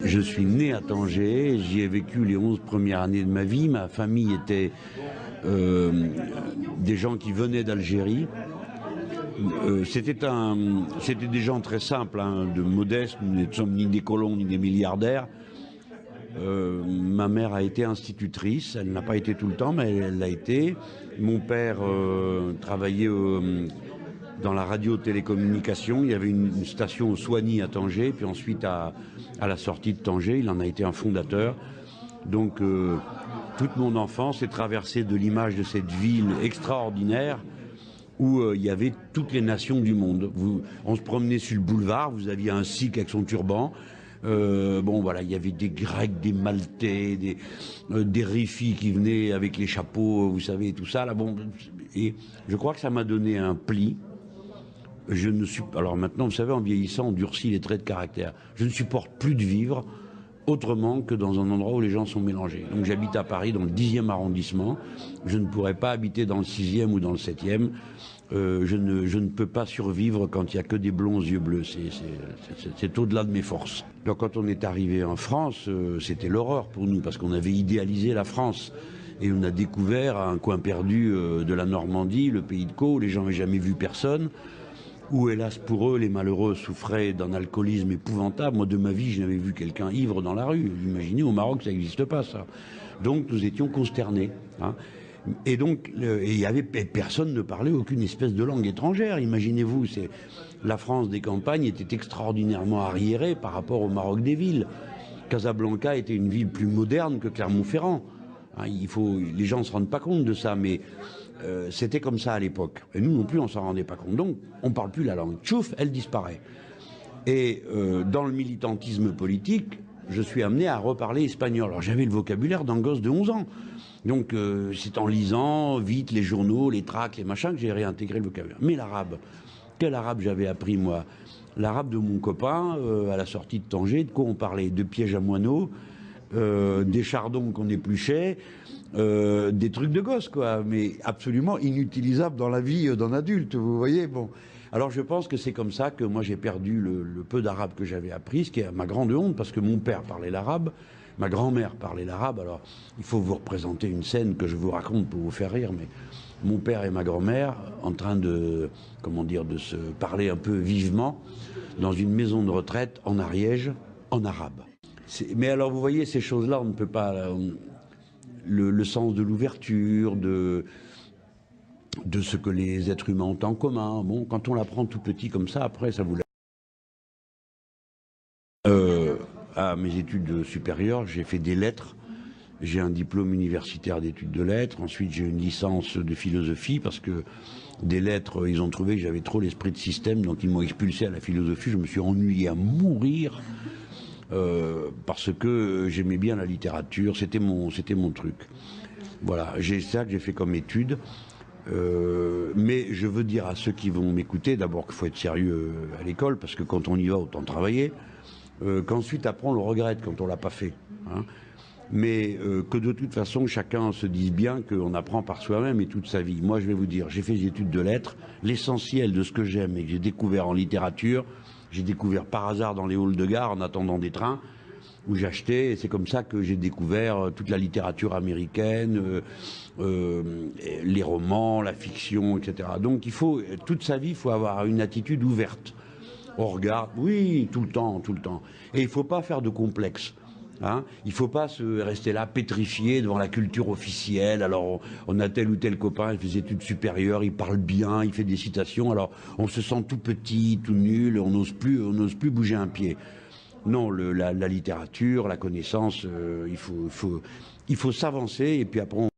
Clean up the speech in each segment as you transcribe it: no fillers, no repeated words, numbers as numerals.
Je suis né à Tanger, j'y ai vécu les 11 premières années de ma vie. Ma famille était des gens qui venaient d'Algérie. C'était des gens très simples, hein, de modestes, nous ne sommes ni des colons ni des milliardaires. Ma mère a été institutrice, elle n'a pas été tout le temps, mais elle l'a été. Mon père travaillait dans la radio-télécommunication. Il y avait une station au Soigny à Tanger, puis ensuite à la sortie de Tanger, il en a été un fondateur. Donc toute mon enfance est traversée de l'image de cette ville extraordinaire où il y avait toutes les nations du monde. On se promenait sur le boulevard, vous aviez un sikh avec son turban. Bon voilà, il y avait des Grecs, des Maltais, des Rifis qui venaient avec les chapeaux, vous savez, tout ça. Là, bon, et je crois que ça m'a donné un pli. Alors maintenant, vous savez, en vieillissant, on durcit les traits de caractère. Je ne supporte plus de vivre autrement que dans un endroit où les gens sont mélangés. Donc j'habite à Paris, dans le 10e arrondissement. Je ne pourrais pas habiter dans le 6e ou dans le 7e. Je ne peux pas survivre quand il n'y a que des blonds aux yeux bleus. C'est au-delà de mes forces. Donc quand on est arrivé en France, c'était l'horreur pour nous, parce qu'on avait idéalisé la France. Et on a découvert à un coin perdu de la Normandie, le pays de Caux, où les gens n'avaient jamais vu personne, où, hélas pour eux, les malheureux souffraient d'un alcoolisme épouvantable. Moi, de ma vie, je n'avais vu quelqu'un ivre dans la rue. Imaginez, au Maroc, ça n'existe pas, ça. Donc, nous étions consternés. Hein. Et donc, personne ne parlait aucune espèce de langue étrangère. Imaginez-vous, la France des campagnes était extraordinairement arriérée par rapport au Maroc des villes. Casablanca était une ville plus moderne que Clermont-Ferrand. Hein, les gens ne se rendent pas compte de ça, mais c'était comme ça à l'époque. Et nous non plus, on s'en rendait pas compte. Donc, on ne parle plus la langue. Tchouf, elle disparaît. Et dans le militantisme politique, je suis amené à reparler espagnol. Alors, j'avais le vocabulaire d'un gosse de 11 ans. Donc, c'est en lisant vite les journaux, les tracts, les machins, que j'ai réintégré le vocabulaire. Mais l'arabe, quel arabe j'avais appris, moi? L'arabe de mon copain, à la sortie de Tanger, de quoi on parlait? De pièges à moineaux, des chardons qu'on épluchait, des trucs de gosse, quoi, mais absolument inutilisables dans la vie d'un adulte, vous voyez. Bon, alors je pense que c'est comme ça que moi j'ai perdu le peu d'arabe que j'avais appris, ce qui est ma grande honte, parce que mon père parlait l'arabe, ma grand-mère parlait l'arabe. Alors il faut vous représenter une scène que je vous raconte pour vous faire rire, mais mon père et ma grand-mère en train de, comment dire, de se parler un peu vivement dans une maison de retraite en Ariège, en arabe. Mais alors vous voyez, ces choses-là, on ne peut pas... Le sens de l'ouverture, de ce que les êtres humains ont en commun. Bon, quand on l'apprend tout petit comme ça, après, ça vous... À mes études supérieures, j'ai fait des lettres. J'ai un diplôme universitaire d'études de lettres. Ensuite, j'ai une licence de philosophie parce que des lettres, ils ont trouvé que j'avais trop l'esprit de système, donc ils m'ont expulsé à la philosophie. Je me suis ennuyé à mourir. Parce que j'aimais bien la littérature, c'était mon truc. Voilà, c'est ça que j'ai fait comme étude. Mais je veux dire à ceux qui vont m'écouter, d'abord qu'il faut être sérieux à l'école, parce que quand on y va, autant travailler. Qu'ensuite, après, on le regrette quand on l'a pas fait. Hein. Mais que de toute façon, chacun se dise bien qu'on apprend par soi-même et toute sa vie. Moi, je vais vous dire, j'ai fait des études de lettres. L'essentiel de ce que j'aime et que j'ai découvert en littérature, j'ai découvert par hasard dans les halls de gare en attendant des trains où j'achetais. Et c'est comme ça que j'ai découvert toute la littérature américaine, les romans, la fiction, etc. Donc il faut, toute sa vie, il faut avoir une attitude ouverte. On regarde, oui, tout le temps, tout le temps. Et il ne faut pas faire de complexe. Hein, il ne faut pas se rester là pétrifié devant la culture officielle. Alors on a tel ou tel copain, il fait des études supérieures, il parle bien, il fait des citations, alors on se sent tout petit, tout nul, on n'ose plus bouger un pied. Non, la littérature, la connaissance, il faut s'avancer et puis après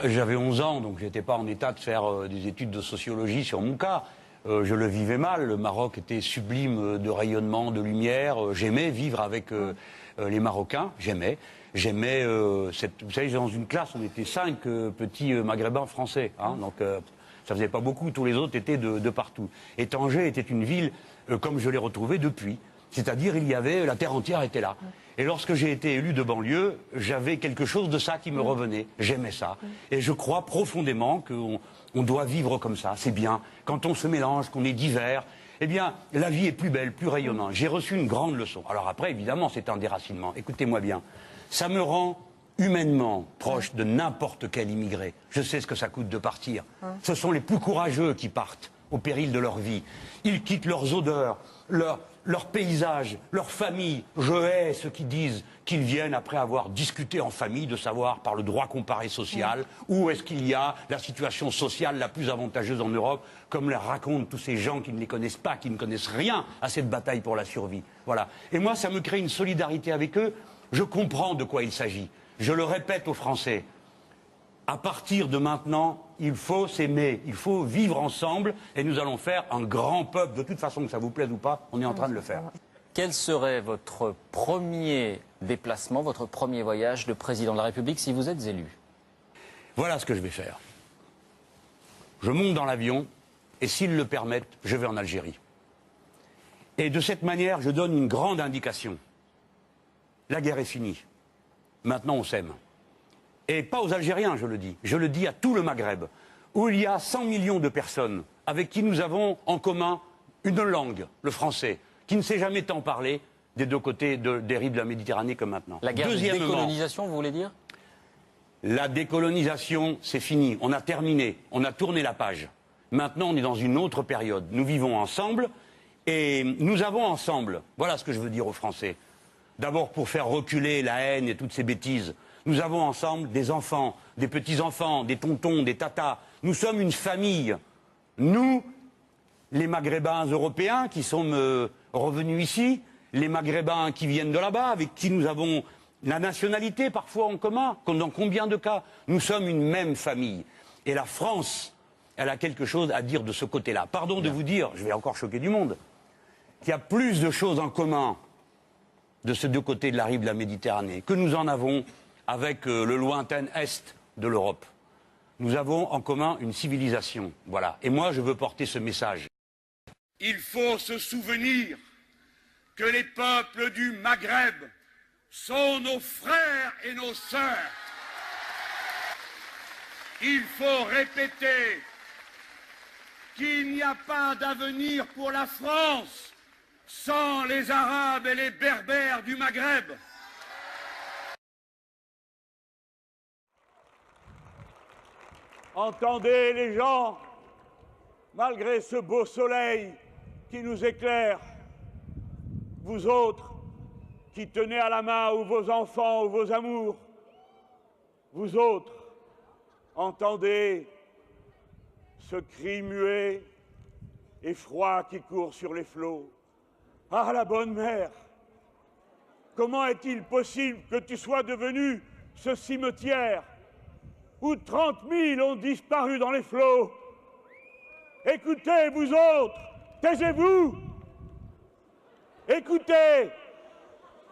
J'avais 11 ans, donc j'étais pas en état de faire des études de sociologie sur mon cas. Je le vivais mal, le Maroc était sublime de rayonnement, de lumière. J'aimais vivre avec les Marocains, j'aimais. Vous savez, dans une classe, on était 5 petits maghrébins français, hein, donc ça faisait pas beaucoup, tous les autres étaient de partout. Et Tanger était une ville comme je l'ai retrouvée depuis. C'est-à-dire, la terre entière était là. Et lorsque j'ai été élu de banlieue, j'avais quelque chose de ça qui me revenait. J'aimais ça. Et je crois profondément qu'on doit vivre comme ça. C'est bien. Quand on se mélange, qu'on est divers. eh bien, la vie est plus belle, plus rayonnante. J'ai reçu une grande leçon. Alors après, évidemment, c'est un déracinement. Écoutez-moi bien, ça me rend humainement proche de n'importe quel immigré. Je sais ce que ça coûte de partir. Ce sont les plus courageux qui partent au péril de leur vie. Ils quittent leurs odeurs, leurs paysages, leur famille. Je hais ceux qui disent qu'ils viennent après avoir discuté en famille de savoir par le droit comparé social où est-ce qu'il y a la situation sociale la plus avantageuse en Europe, comme le racontent tous ces gens qui ne les connaissent pas, qui ne connaissent rien à cette bataille pour la survie. Voilà. Et moi, ça me crée une solidarité avec eux. Je comprends de quoi il s'agit. Je le répète aux Français. À partir de maintenant, il faut s'aimer, il faut vivre ensemble et nous allons faire un grand peuple. De toute façon, que ça vous plaise ou pas, on est en train de le faire. Quel serait votre premier déplacement, votre premier voyage de président de la République si vous êtes élu? Voilà ce que je vais faire. Je monte dans l'avion et s'ils le permettent, je vais en Algérie. Et de cette manière, je donne une grande indication. La guerre est finie. Maintenant, on s'aime. Et pas aux Algériens, je le dis à tout le Maghreb, où il y a 100 millions de personnes avec qui nous avons en commun une langue, le français, qui ne s'est jamais tant parlé des deux côtés des rives de la Méditerranée comme maintenant. La guerre de décolonisation, vous voulez dire? La décolonisation, c'est fini, on a terminé, on a tourné la page. Maintenant, on est dans une autre période. Nous vivons ensemble et nous avons ensemble, voilà ce que je veux dire aux Français, d'abord pour faire reculer la haine et toutes ces bêtises. Nous avons ensemble des enfants, des petits-enfants, des tontons, des tatas. Nous sommes une famille. Nous, les Maghrébins européens qui sont revenus ici, les Maghrébins qui viennent de là-bas, avec qui nous avons la nationalité parfois en commun, dans combien de cas? Nous sommes une même famille. Et la France, elle a quelque chose à dire de ce côté-là. Pardon de vous dire, je vais encore choquer du monde, qu'il y a plus de choses en commun de ces deux côtés de la rive de la Méditerranée que nous en avons avec le lointain Est de l'Europe. Nous avons en commun une civilisation, voilà. Et moi, je veux porter ce message. Il faut se souvenir que les peuples du Maghreb sont nos frères et nos sœurs. Il faut répéter qu'il n'y a pas d'avenir pour la France sans les Arabes et les Berbères du Maghreb. Entendez les gens, malgré ce beau soleil qui nous éclaire, vous autres qui tenez à la main ou vos enfants ou vos amours, vous autres, entendez ce cri muet et froid qui court sur les flots. Ah, la bonne mère, comment est-il possible que tu sois devenu ce cimetière où 30 000 ont disparu dans les flots? Écoutez, vous autres, taisez-vous. Écoutez,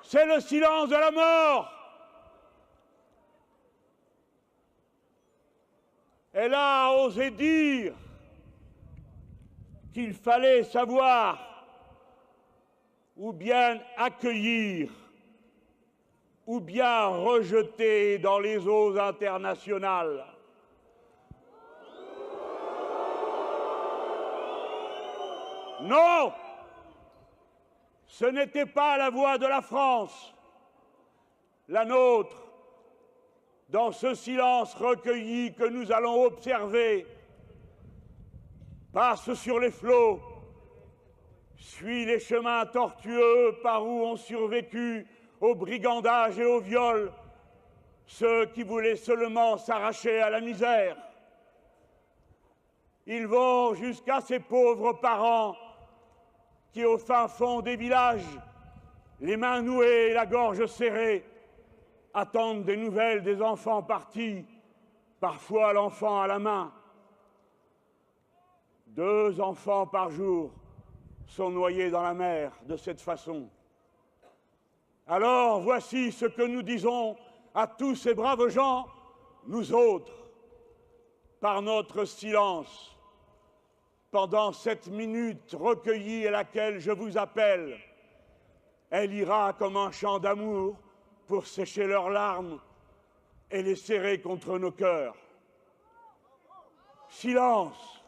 c'est le silence de la mort. Elle a osé dire qu'il fallait savoir ou bien accueillir ou bien rejeter dans les eaux internationales. Non, ce n'était pas la voix de la France, la nôtre, dans ce silence recueilli que nous allons observer, passe sur les flots, suit les chemins tortueux par où ont survécu au brigandage et au viol ceux qui voulaient seulement s'arracher à la misère. Ils vont jusqu'à ces pauvres parents qui, au fin fond des villages, les mains nouées et la gorge serrée, attendent des nouvelles des enfants partis, parfois l'enfant à la main. 2 enfants par jour sont noyés dans la mer de cette façon. Alors voici ce que nous disons à tous ces braves gens, nous autres, par notre silence, pendant cette minute recueillie à laquelle je vous appelle. Elle ira comme un chant d'amour pour sécher leurs larmes et les serrer contre nos cœurs. Silence.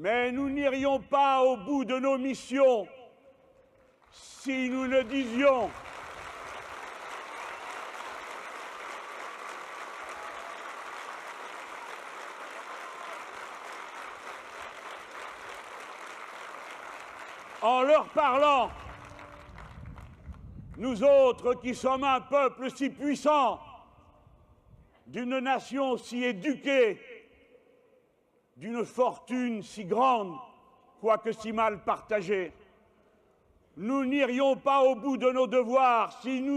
Mais nous n'irions pas au bout de nos missions si nous ne disions en leur parlant, nous autres qui sommes un peuple si puissant, d'une nation si éduquée, d'une fortune si grande, quoique si mal partagée, nous n'irions pas au bout de nos devoirs si nous